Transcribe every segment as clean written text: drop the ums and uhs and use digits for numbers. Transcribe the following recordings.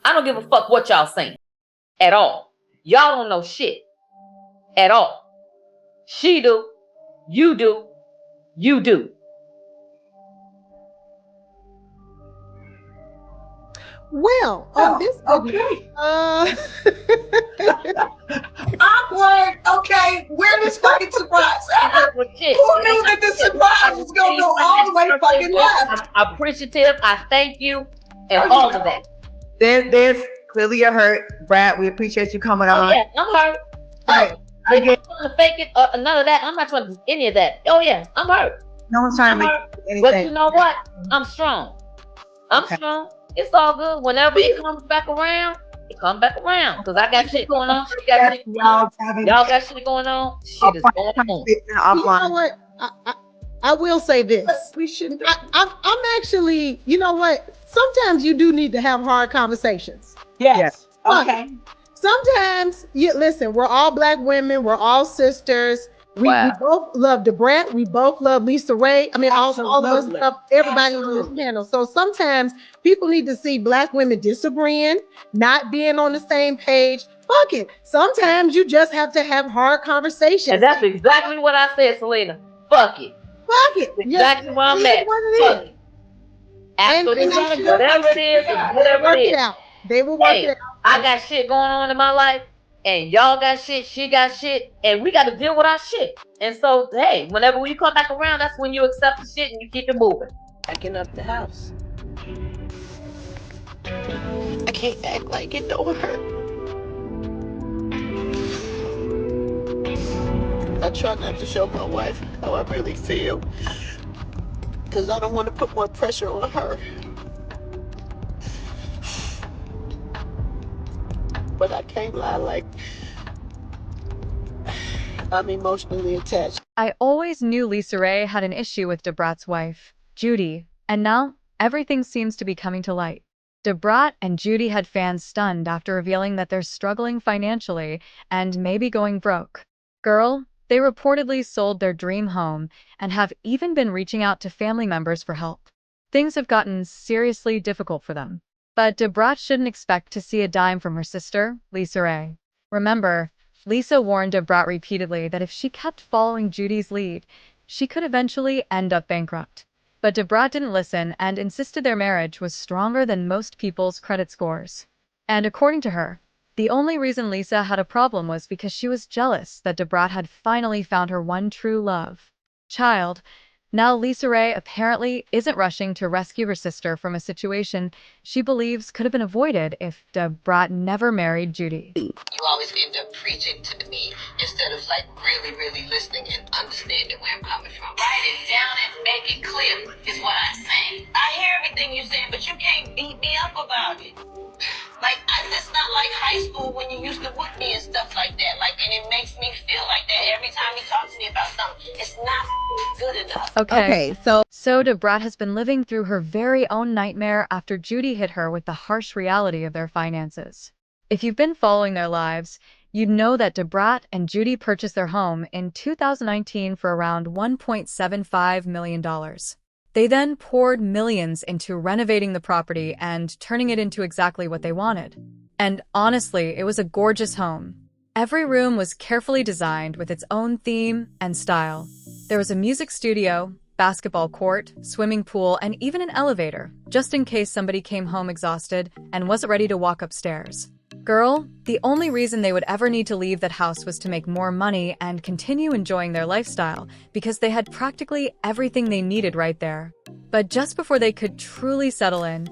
I don't give a fuck what y'all saying at all. Y'all don't know shit at all. She do, you do, you do. Well, okay. Awkward. Okay, where this fucking surprise at? Who knew that the surprise was gonna go all the way fucking left? I'm appreciative. I thank you, and all of that. There's clearly a hurt, Brad. We appreciate you coming on. Yeah, I'm hurt. Right. I'm not trying to fake it or none of that. I'm not trying to do any of that. Oh yeah, I'm hurt. No one's trying to make anything. But you know what? I'm strong. I'm strong. It's all good. Whenever it comes back around, it comes back around. Because I got shit going on. She got shit going on. Y'all got shit going on. Shit is going on. You know what? I will say this. We should. I'm actually, you know what? Sometimes you do need to have hard conversations. Yes. Okay. Sometimes, listen, we're all Black women. We're all sisters. We both love DaBrat. We both love LisaRaye. I mean, all of us love everybody on this panel. So sometimes people need to see Black women disagreeing, not being on the same page. Fuck it. Sometimes you just have to have hard conversations. And that's exactly what I said, Selena. Fuck it. Fuck it. Exactly where I'm at. Fuck it. After this, whatever it is, whatever it is. They will work it out. I got shit going on in my life, and y'all got shit, she got shit, and we got to deal with our shit. And so, hey, whenever you come back around, that's when you accept the shit and you keep it moving. Backing up the house. I can't act like it don't hurt. I try not to show my wife how I really feel, because I don't want to put more pressure on her. But I can't lie, like, I'm emotionally attached. I always knew LisaRaye had an issue with DaBrat's wife, Judy, and now everything seems to be coming to light. DaBrat and Judy had fans stunned after revealing that they're struggling financially and maybe going broke. Girl, they reportedly sold their dream home and have even been reaching out to family members for help. Things have gotten seriously difficult for them. But DaBrat shouldn't expect to see a dime from her sister, LisaRaye. Remember, Lisa warned DaBrat repeatedly that if she kept following Judy's lead, she could eventually end up bankrupt. But DaBrat didn't listen and insisted their marriage was stronger than most people's credit scores. And according to her, the only reason Lisa had a problem was because she was jealous that DaBrat had finally found her one true love. Child. Now LisaRaye apparently isn't rushing to rescue her sister from a situation she believes could have been avoided if DaBrat never married Judy. You always end up preaching to me instead of like really listening and understanding where I'm coming from. Write it down and make it clear is what I'm saying. I hear everything you're saying, but you can't beat me up about it. Like, it's not like high school when you used to whoop me and stuff like that. Like, and it makes me feel like that every time you talk to me about something. It's not good enough. Okay, so DaBrat has been living through her very own nightmare after Judy hit her with the harsh reality of their finances. If you've been following their lives, you'd know that DaBrat and Judy purchased their home in 2019 for around $1.75 million. They then poured millions into renovating the property and turning it into exactly what they wanted. And honestly, it was a gorgeous home. Every room was carefully designed with its own theme and style. There was a music studio, basketball court, swimming pool, and even an elevator, just in case somebody came home exhausted and wasn't ready to walk upstairs. Girl, the only reason they would ever need to leave that house was to make more money and continue enjoying their lifestyle, because they had practically everything they needed right there. But just before they could truly settle in,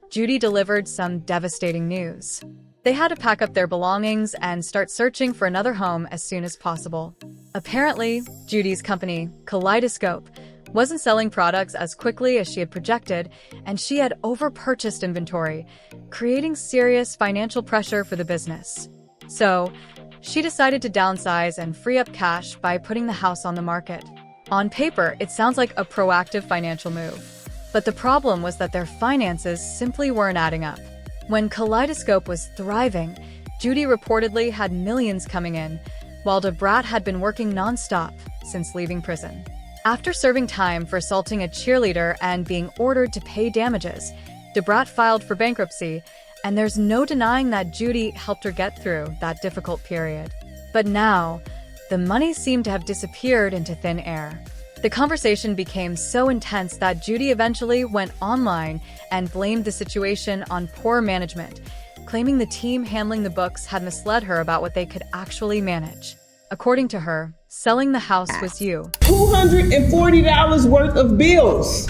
Judy delivered some devastating news. They had to pack up their belongings and start searching for another home as soon as possible. Apparently, Judy's company, Kaleidoscope, wasn't selling products as quickly as she had projected, and she had over-purchased inventory, creating serious financial pressure for the business. So, she decided to downsize and free up cash by putting the house on the market. On paper, it sounds like a proactive financial move. But the problem was that their finances simply weren't adding up. When Kaleidoscope was thriving, Judy reportedly had millions coming in, while DaBrat had been working non-stop since leaving prison. After serving time for assaulting a cheerleader and being ordered to pay damages, DaBrat filed for bankruptcy, and there's no denying that Judy helped her get through that difficult period. But now, the money seemed to have disappeared into thin air. The conversation became so intense that Judy eventually went online and blamed the situation on poor management, claiming the team handling the books had misled her about what they could actually manage. According to her, selling the house was you. $240 worth of bills.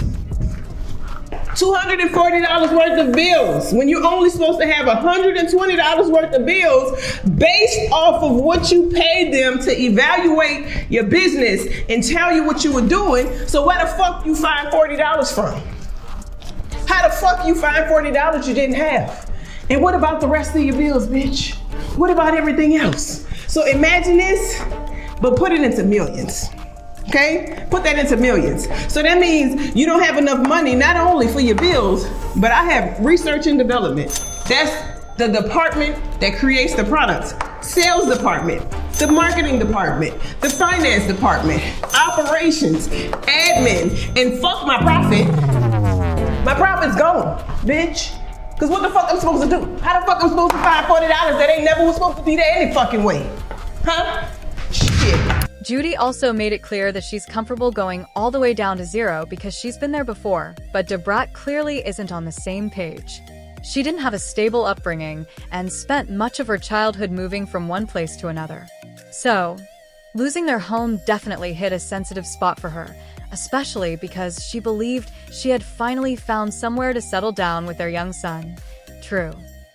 $240 worth of bills when you're only supposed to have $120 worth of bills based off of what you paid them to evaluate your business and tell you what you were doing. So where the fuck you find $40 from? How the fuck you find $40 you didn't have? And what about the rest of your bills, bitch? What about everything else? So imagine this, but put it into millions. Okay? Put that into millions. So that means you don't have enough money, not only for your bills, but I have research and development. That's the department that creates the products. Sales department, the marketing department, the finance department, operations, admin, and fuck my profit. My profit's gone, bitch. Cause what the fuck I'm supposed to do? How the fuck I'm supposed to find $40 that ain't never was supposed to be there any fucking way? Huh? Shit. Judy also made it clear that she's comfortable going all the way down to zero because she's been there before, but DaBrat clearly isn't on the same page. She didn't have a stable upbringing and spent much of her childhood moving from one place to another. So, losing their home definitely hit a sensitive spot for her, especially because she believed she had finally found somewhere to settle down with their young son. True.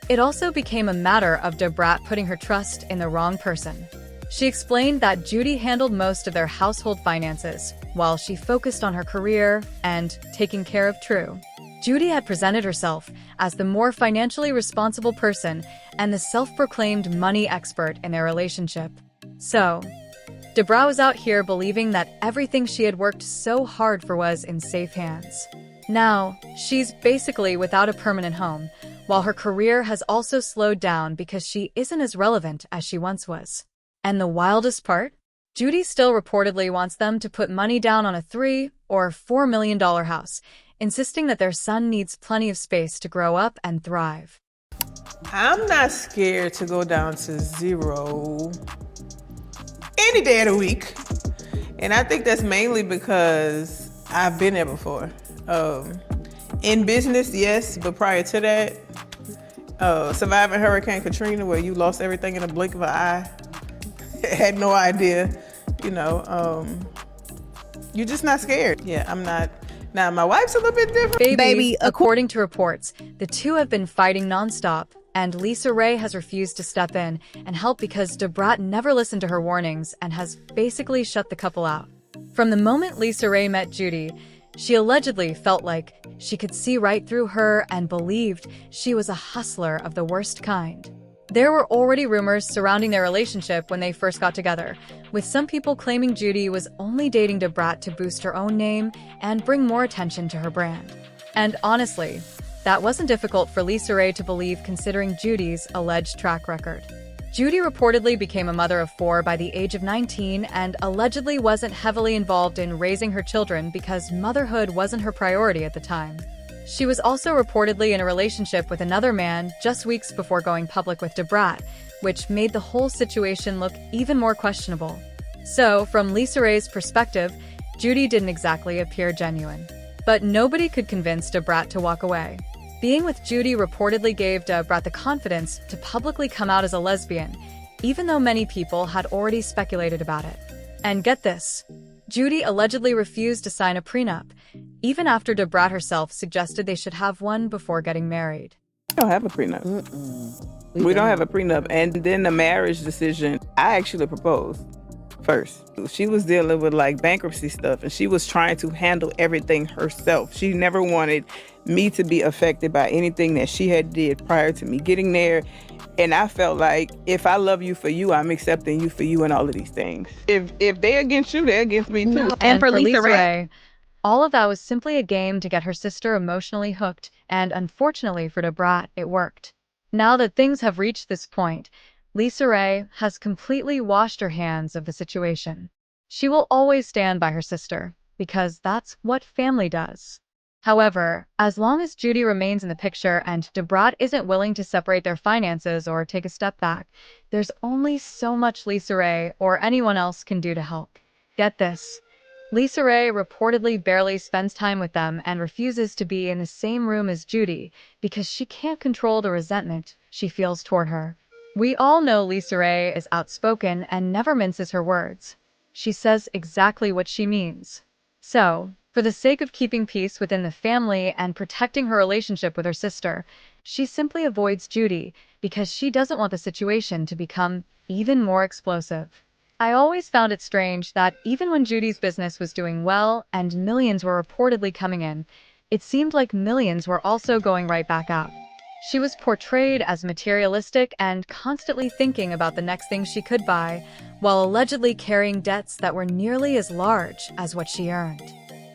It also became a matter of DaBrat putting her trust in the wrong person. She explained that Judy handled most of their household finances, while she focused on her career and taking care of True. Judy had presented herself as the more financially responsible person and the self-proclaimed money expert in their relationship. So, DaBrat was out here believing that everything she had worked so hard for was in safe hands. Now, she's basically without a permanent home, while her career has also slowed down because she isn't as relevant as she once was. And the wildest part? Judy still reportedly wants them to put money down on a $3 or $4 million house, insisting that their son needs plenty of space to grow up and thrive. I'm not scared to go down to zero any day of the week. And I think that's mainly because I've been there before. In business, yes, but prior to that, surviving Hurricane Katrina where you lost everything in a blink of an eye, had no idea, you're just not scared. Yeah, I'm not. Now, my wife's a little bit different. Baby, according to reports, the two have been fighting nonstop, and LisaRaye has refused to step in and help because DaBrat never listened to her warnings and has basically shut the couple out. From the moment LisaRaye met Judy, she allegedly felt like she could see right through her and believed she was a hustler of the worst kind. There were already rumors surrounding their relationship when they first got together, with some people claiming Judy was only dating DaBrat to boost her own name and bring more attention to her brand. And honestly, that wasn't difficult for LisaRaye to believe considering Judy's alleged track record. Judy reportedly became a mother of 4 by the age of 19 and allegedly wasn't heavily involved in raising her children because motherhood wasn't her priority at the time. She was also reportedly in a relationship with another man just weeks before going public with DaBrat, which made the whole situation look even more questionable. So, from LisaRaye's perspective, Judy didn't exactly appear genuine. But nobody could convince DaBrat to walk away. Being with Judy reportedly gave DaBrat the confidence to publicly come out as a lesbian, even though many people had already speculated about it. And get this, Judy allegedly refused to sign a prenup, even after DaBrat herself suggested they should have one before getting married. We don't have a prenup. We don't have a prenup. And then the marriage decision, I actually proposed first. She was dealing with bankruptcy stuff and she was trying to handle everything herself. She never wanted me to be affected by anything that she had did prior to me getting there. And I felt like if I love you for you, I'm accepting you for you and all of these things. If they're against you, they're against me too. And for LisaRaye, all of that was simply a game to get her sister emotionally hooked, and unfortunately for DaBrat, it worked. Now that things have reached this point, LisaRaye has completely washed her hands of the situation. She will always stand by her sister, because that's what family does. However, as long as Judy remains in the picture and DaBrat isn't willing to separate their finances or take a step back, there's only so much LisaRaye or anyone else can do to help. Get this. LisaRaye reportedly barely spends time with them and refuses to be in the same room as Judy because she can't control the resentment she feels toward her. We all know LisaRaye is outspoken and never minces her words. She says exactly what she means. So, for the sake of keeping peace within the family and protecting her relationship with her sister, she simply avoids Judy because she doesn't want the situation to become even more explosive. I always found it strange that even when Judy's business was doing well and millions were reportedly coming in, it seemed like millions were also going right back out. She was portrayed as materialistic and constantly thinking about the next thing she could buy, while allegedly carrying debts that were nearly as large as what she earned.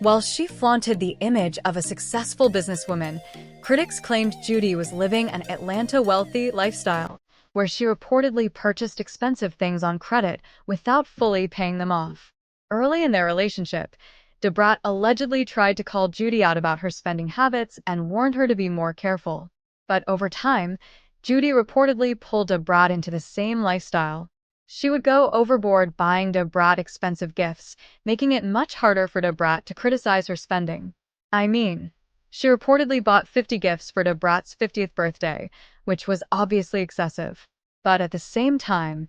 While she flaunted the image of a successful businesswoman, critics claimed Judy was living an Atlanta wealthy lifestyle, where she reportedly purchased expensive things on credit without fully paying them off. Early in their relationship, DaBrat allegedly tried to call Judy out about her spending habits and warned her to be more careful. But over time, Judy reportedly pulled DaBrat into the same lifestyle. She would go overboard buying DaBrat expensive gifts, making it much harder for DaBrat to criticize her spending. I mean, she reportedly bought 50 gifts for DaBrat's 50th birthday, which was obviously excessive. But at the same time,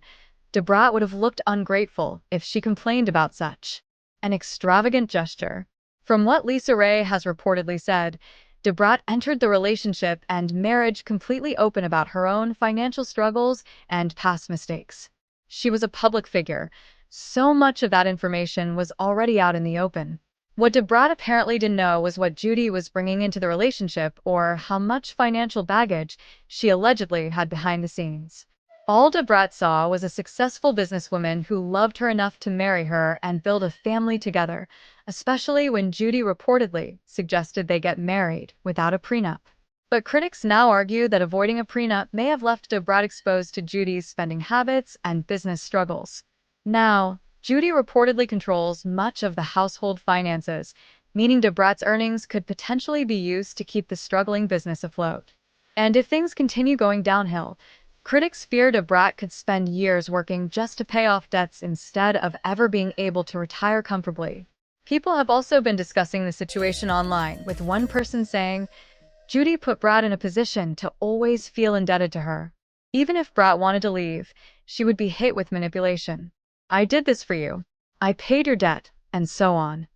DaBrat would have looked ungrateful if she complained about such an extravagant gesture. From what LisaRaye has reportedly said, DaBrat entered the relationship and marriage completely open about her own financial struggles and past mistakes. She was a public figure. So much of that information was already out in the open. What DaBrat apparently didn't know was what Judy was bringing into the relationship or how much financial baggage she allegedly had behind the scenes. All DaBrat saw was a successful businesswoman who loved her enough to marry her and build a family together, especially when Judy reportedly suggested they get married without a prenup. But critics now argue that avoiding a prenup may have left DaBrat exposed to Judy's spending habits and business struggles. Now, Judy reportedly controls much of the household finances, meaning DaBrat's earnings could potentially be used to keep the struggling business afloat. And if things continue going downhill, critics fear DaBrat could spend years working just to pay off debts instead of ever being able to retire comfortably. People have also been discussing the situation online, with one person saying, Judy put Brat in a position to always feel indebted to her. Even if Brat wanted to leave, she would be hit with manipulation. I did this for you. I paid your debt, and so on.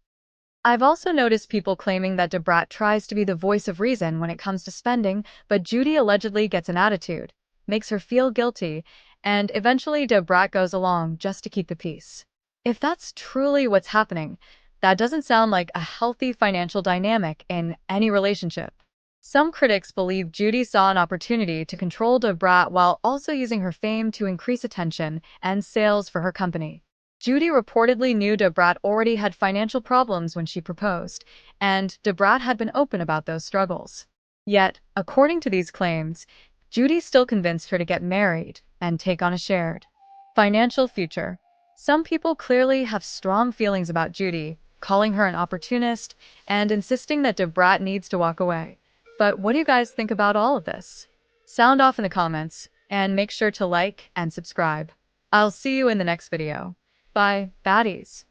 I've also noticed people claiming that DaBrat tries to be the voice of reason when it comes to spending, but Judy allegedly gets an attitude, makes her feel guilty, and eventually DaBrat goes along just to keep the peace. If that's truly what's happening, that doesn't sound like a healthy financial dynamic in any relationship. Some critics believe Judy saw an opportunity to control DaBrat while also using her fame to increase attention and sales for her company. Judy reportedly knew DaBrat already had financial problems when she proposed, and DaBrat had been open about those struggles. Yet, according to these claims, Judy still convinced her to get married and take on a shared financial future. Some people clearly have strong feelings about Judy, calling her an opportunist and insisting that DaBrat needs to walk away. But what do you guys think about all of this? Sound off in the comments, and make sure to like and subscribe. I'll see you in the next video. Bye, baddies.